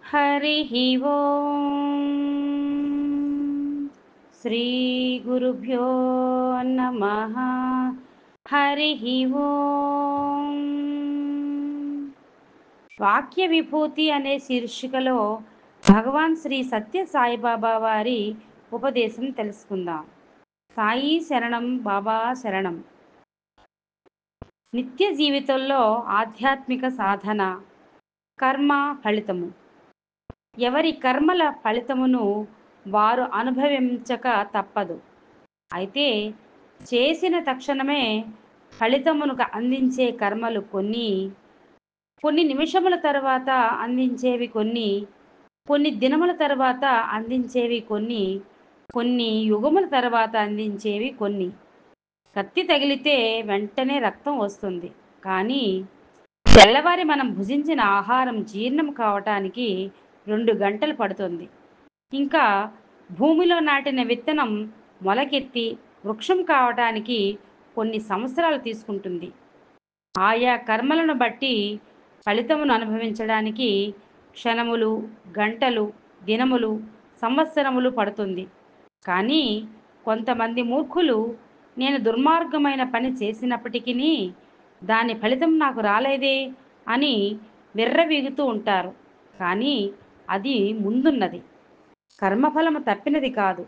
हरिः ओम् श्रीगुरुभ्यो नमः। हरिः ఓం. వాక్య విభూతి అనే శీర్షికలో భగవాన్ శ్రీ సత్య సాయిబాబా వారి ఉపదేశం తెలుసుకుందాం. సాయి శరణం, బాబా శరణం. నిత్య జీవితంలో ఆధ్యాత్మిక సాధన, కర్మ ఫలితము. ఎవరి కర్మల ఫలితమును వారు అనుభవించక తప్పదు. అయితే చేసిన తక్షణమే ఫలితమును అందించే కర్మలు కొన్ని, కొన్ని నిమిషముల తర్వాత అందించేవి కొన్ని, కొన్ని దినముల తర్వాత అందించేవి కొన్ని, కొన్ని యుగముల తర్వాత అందించేవి కొన్ని. కత్తి తగిలితే వెంటనే రక్తం వస్తుంది, కానీ తెల్లవారి మనం భుజించిన ఆహారం జీర్ణం కావటానికి 2 గంటలు పడుతుంది. ఇంకా భూమిలో నాటిన విత్తనం మొలకెత్తి వృక్షం కావటానికి కొన్ని సంవత్సరాలు తీసుకుంటుంది. ఆయా కర్మలను బట్టి ఫలితమును అనుభవించడానికి క్షణములు, గంటలు, దినములు, సంవత్సరములు పడుతుంది. కానీ కొంతమంది మూర్ఖులు నేను దుర్మార్గమైన పని చేసినప్పటికీ దాని ఫలితం నాకు రాలేదే అని విర్రవీగుతూ ఉంటారు. కానీ అది ముందున్నది, కర్మఫలము తప్పినది కాదు.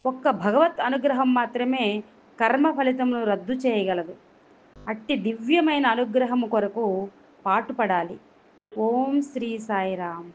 ఒక్క భగవత్ అనుగ్రహం మాత్రమే కర్మ ఫలితమును రద్దు చేయగలదు. అట్టి దివ్యమైన అనుగ్రహము కొరకు పాటుపడాలి. ఓం శ్రీ సాయిరామ్.